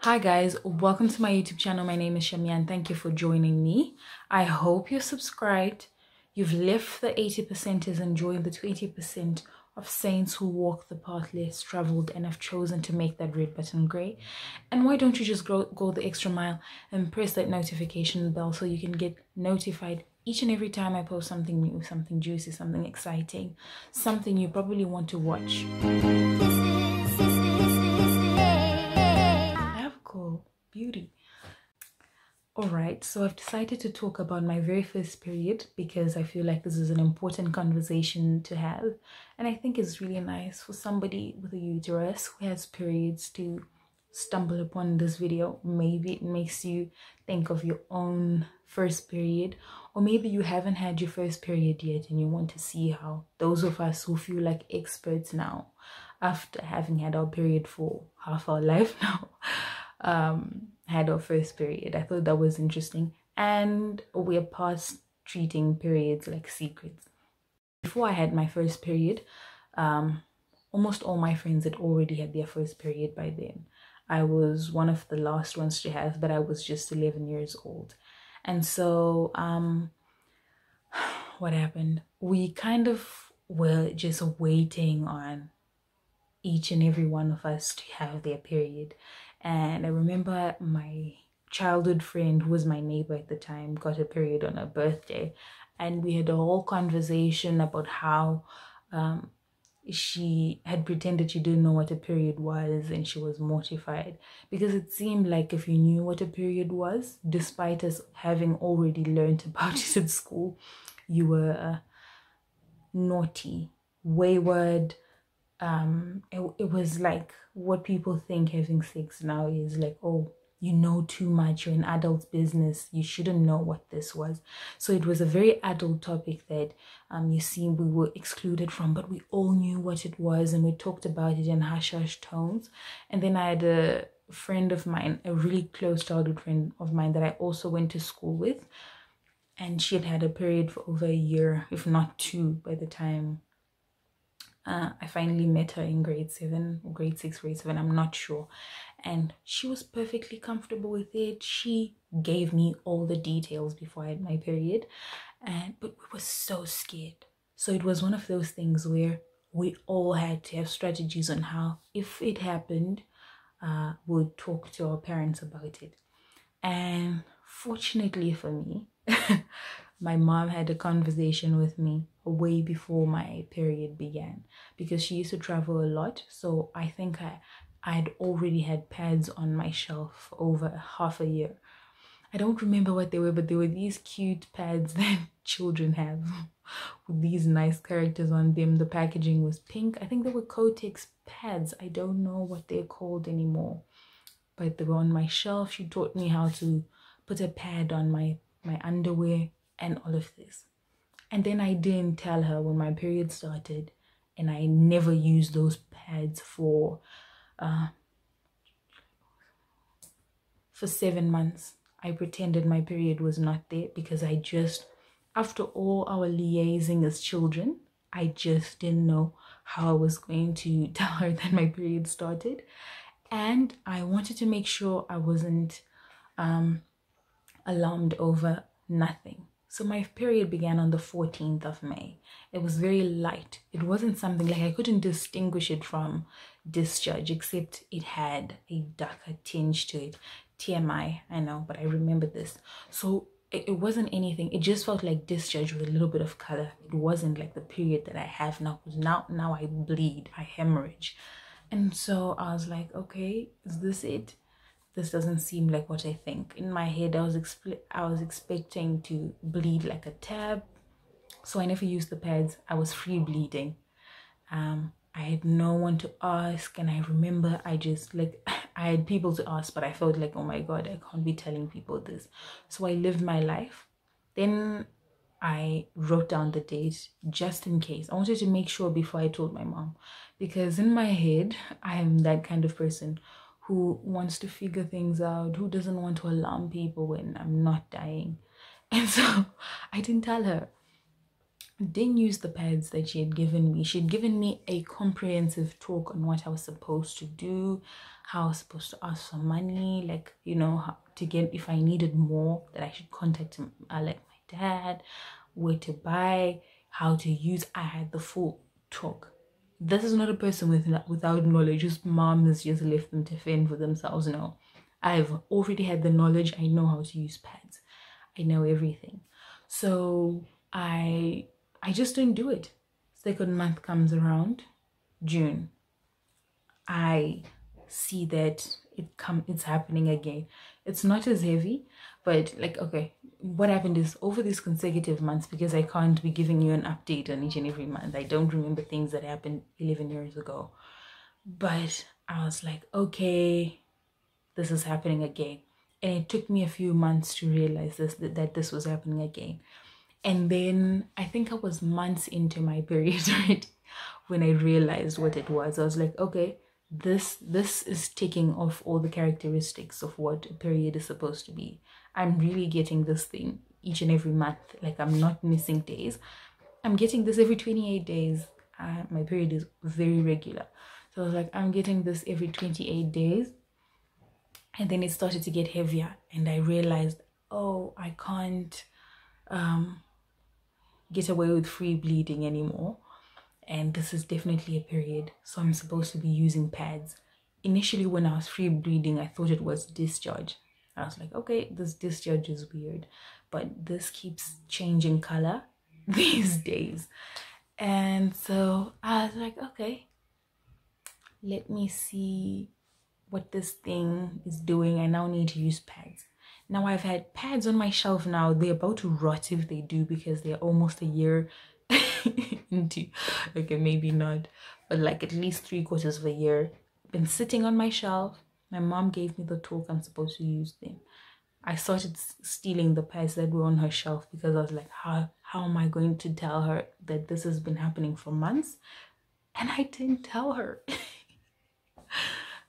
Hi guys, welcome to my YouTube channel. My name is Shamia and thank you for joining me. I hope you're subscribed. You've left the 80%ers and joined the 20% of saints who walk the path less traveled and have chosen to make that red button gray. And why don't you just go the extra mile and press that notification bell so you can get notified each and every time I post something new, something juicy, something exciting, something you probably want to watch. Beauty. Alright, so I've decided to talk about my very first period because I feel like this is an important conversation to have, and I think it's really nice for somebody with a uterus who has periods to stumble upon this video. Maybe it makes you think of your own first period, or maybe you haven't had your first period yet and you want to see how those of us who feel like experts now after having had our period for half our life now had our first period. I thought that was interesting, and we're past treating periods like secrets. Before I had my first period, almost all my friends had already had their first period by then. I was one of the last ones to have, but I was just 11 years old. And so what happened? We kind of were just waiting on each and every one of us to have their period. And I remember my childhood friend, who was my neighbor at the time, got a period on her birthday, and we had a whole conversation about how she had pretended she didn't know what a period was, and she was mortified because it seemed like if you knew what a period was, despite us having already learned about it at school, you were naughty, wayward. It was like what people think having sex now is like, oh, you know too much, you're an adult's business, you shouldn't know what this was. So it was a very adult topic that you see we were excluded from, but we all knew what it was and we talked about it in hush-hush tones. And then I had a friend of mine, a really close childhood friend of mine that I also went to school with, and she had had a period for over a year, if not two, by the time I finally met her in grade 7 or grade 6, grade 7, I'm not sure. And she was perfectly comfortable with it. She gave me all the details before I had my period. But we were so scared. So it was one of those things where we all had to have strategies on how, if it happened, we'd talk to our parents about it. And fortunately for me, my mom had a conversation with me way before my period began because she used to travel a lot. So I think I'd already had pads on my shelf for over half a year. I don't remember what they were, but they were these cute pads that children have with these nice characters on them. The packaging was pink. I think they were Kotex pads. I don't know what they're called anymore, but they were on my shelf. She taught me how to put a pad on my underwear and all of this. And then I didn't tell her when my period started, and I never used those pads for 7 months. I pretended my period was not there because I just, after all our liaising as children, I just didn't know how I was going to tell her that my period started. And I wanted to make sure I wasn't alarmed over nothing. So my period began on the 14th of May. It was very light. It wasn't something like I couldn't distinguish it from discharge, except it had a darker tinge to it. TMI, I know, but I remember this. So it wasn't anything. It just felt like discharge with a little bit of color. It wasn't like the period that I have now. Now I bleed, I hemorrhage. And so I was like, okay, is this it? This doesn't seem like what I think. In my head, I was expecting to bleed like a tab. So I never used the pads. I was free bleeding. I had no one to ask, and I remember I had people to ask, but I felt like, oh my God, I can't be telling people this. So I lived my life. Then I wrote down the date just in case. I wanted to make sure before I told my mom, because in my head, I am that kind of person who wants to figure things out, who doesn't want to alarm people when I'm not dying. And so I didn't tell her. didn't use the pads that she had given me. She had given me a comprehensive talk on what I was supposed to do, how I was supposed to ask for money, like, you know, how to get, if I needed more, that I should contact him, like my dad, where to buy, how to use. I had the full talk. This is not a person without knowledge whose mom has just left them to fend for themselves. No, I've already had the knowledge. I know how to use pads. I know everything. So I just don't do it. Second month comes around, June. I see that it's happening again. It's not as heavy, but like, okay, what happened is over these consecutive months, because I can't be giving you an update on each and every month. I don't remember things that happened 11 years ago. But I was like, okay, this is happening again. And it took me a few months to realize that this was happening again. And then I think I was months into my period already when I realized what it was. I was like, okay, this is taking off all the characteristics of what a period is supposed to be. I'm really getting this thing each and every month. Like, I'm not missing days. I'm getting this every 28 days. My period is very regular. So I was like, I'm getting this every 28 days. And then it started to get heavier. And I realized, oh, I can't get away with free bleeding anymore, and this is definitely a period, so I'm supposed to be using pads. Initially, when I was free bleeding, I thought it was discharge. I was like, okay, this discharge is weird, but this keeps changing color these days. And so I was like, okay, let me see what this thing is doing. I now need to use pads. Now I've had pads on my shelf now. They're about to rot if they do, because they're almost a year into, okay, maybe not, but like at least 3/4 of a year. Been sitting on my shelf. My mom gave me the talk I'm supposed to use them. I started stealing the pads that were on her shelf, because I was like, how am I going to tell her that this has been happening for months? And I didn't tell her.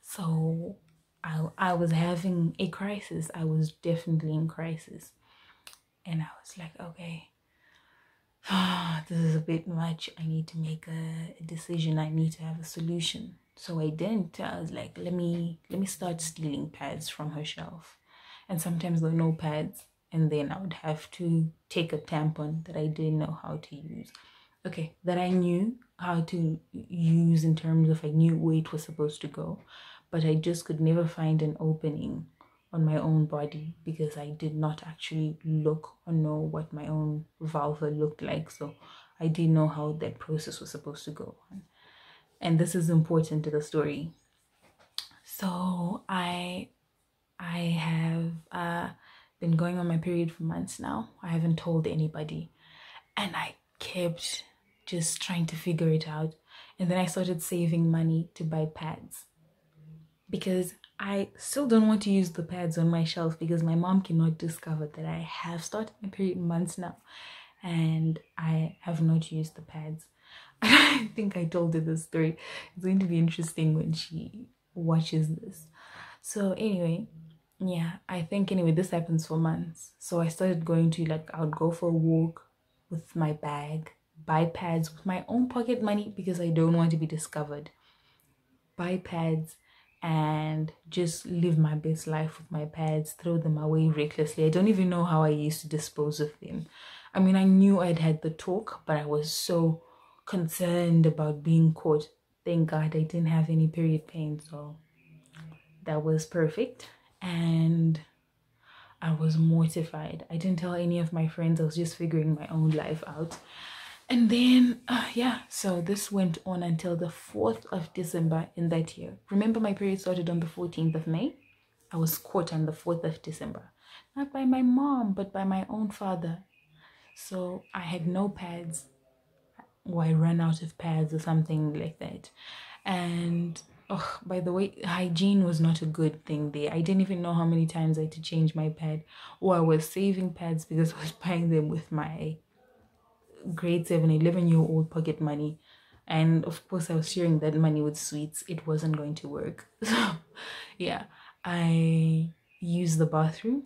So I was having a crisis. I was definitely in crisis. And I was like, okay, this is a bit much. I need to make a decision. I need to have a solution. So I didn't. I was like, let me start stealing pads from her shelf. And sometimes there were no pads. And then I would have to take a tampon that I didn't know how to use. Okay, that I knew how to use in terms of I knew where it was supposed to go. But I just could never find an opening on my own body, because I did not actually look or know what my own vulva looked like. So I didn't know how that process was supposed to go on. And this is important to the story. So I have been going on my period for months now. I haven't told anybody. And I kept just trying to figure it out. And then I started saving money to buy pads, because I still don't want to use the pads on my shelf, because my mom cannot discover that I have started my period months now and I have not used the pads. I think I told her this story. It's going to be interesting when she watches this. So anyway, yeah, I think anyway this happens for months. So I started going to, like, I would go for a walk with my bag, buy pads with my own pocket money, because I don't want to be discovered. Buy pads and just live my best life with my pads, throw them away recklessly. I don't even know how I used to dispose of them. I mean, I knew I'd had the talk, but I was so concerned about being caught. Thank God I didn't have any period pain, so that was perfect. And I was mortified. I didn't tell any of my friends. I was just figuring my own life out. And then, yeah, so this went on until the 4th of December in that year. Remember, my period started on the 14th of May. I was caught on the 4th of December. Not by my mom, but by my own father. So I had no pads, or I ran out of pads or something like that. And, oh, by the way, hygiene was not a good thing there. I didn't even know how many times I had to change my pad. Or I was saving pads because I was buying them with my grade 7, 11-year-old pocket money, and of course I was sharing that money with sweets. It wasn't going to work. So yeah, I used the bathroom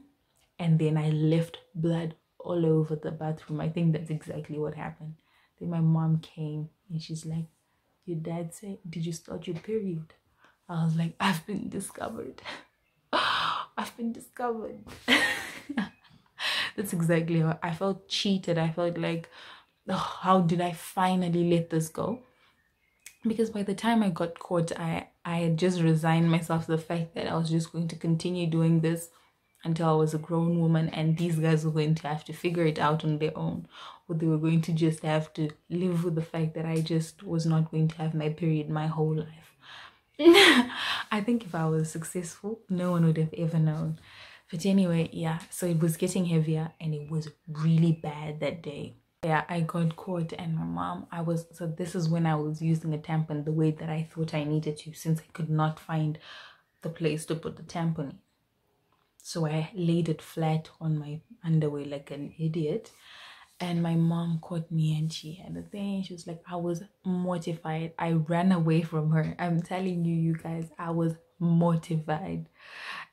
and then I left blood all over the bathroom. I think that's exactly what happened. Then my mom came and she's like, your dad said, did you start your period? I was like, I've been discovered. I've been discovered. That's exactly how I felt. Cheated. I felt like, oh, how did I finally let this go? Because by the time I got caught, I had just resigned myself to the fact that I was just going to continue doing this until I was a grown woman, and these guys were going to have to figure it out on their own, or they were going to just have to live with the fact that I just was not going to have my period my whole life. I think if I was successful, no one would have ever known. But anyway, yeah, so it was getting heavier and it was really bad that day. Yeah, I got caught, and my mom, so this is when I was using a tampon the way that I thought I needed to, since I could not find the place to put the tampon in. So I laid it flat on my underwear like an idiot. And my mom caught me and she had a thing. She was like, I was mortified. I ran away from her. I'm telling you, you guys, I was mortified.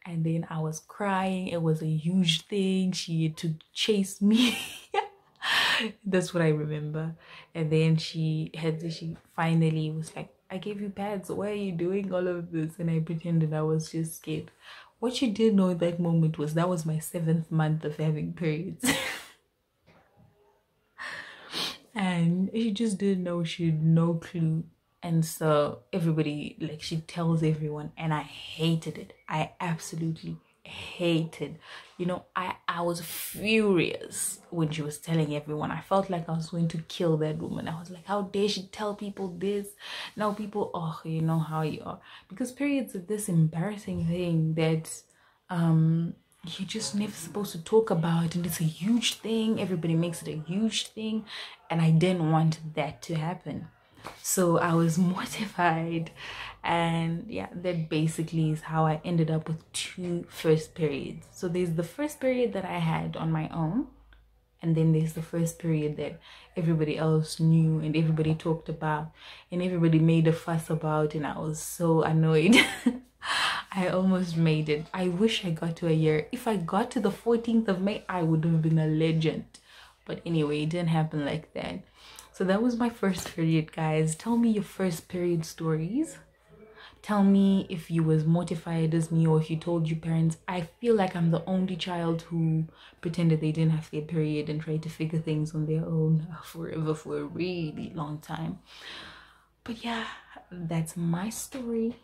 And then I was crying. It was a huge thing. She had to chase me. That's what I remember. And then she finally was like, I gave you pads. Why are you doing all of this? And I pretended I was just scared. What she didn't know at that moment was that was my 7th month of having periods. And she just didn't know. She had no clue. And so everybody, like, she tells everyone, and I hated it. I absolutely hated, you know, I was furious when she was telling everyone. I felt like I was going to kill that woman. I was like, how dare she tell people this? Now people, oh, you know how you are, because periods are this embarrassing thing that you're just never supposed to talk about, and it's a huge thing. Everybody makes it a huge thing, and I didn't want that to happen. So I was mortified. And yeah, that basically is how I ended up with 2 first periods. So there's the first period that I had on my own, and then there's the first period that everybody else knew and everybody talked about and everybody made a fuss about, and I was so annoyed. I almost made it. I wish I got to a year. If I got to the 14th of May, I would have been a legend. But anyway, it didn't happen like that. So that was my first period, guys. Tell me your first period stories. Tell me if you was mortified as me, or if you told your parents. I feel like I'm the only child who pretended they didn't have their period and tried to figure things on their own forever, for a really long time. But yeah, that's my story.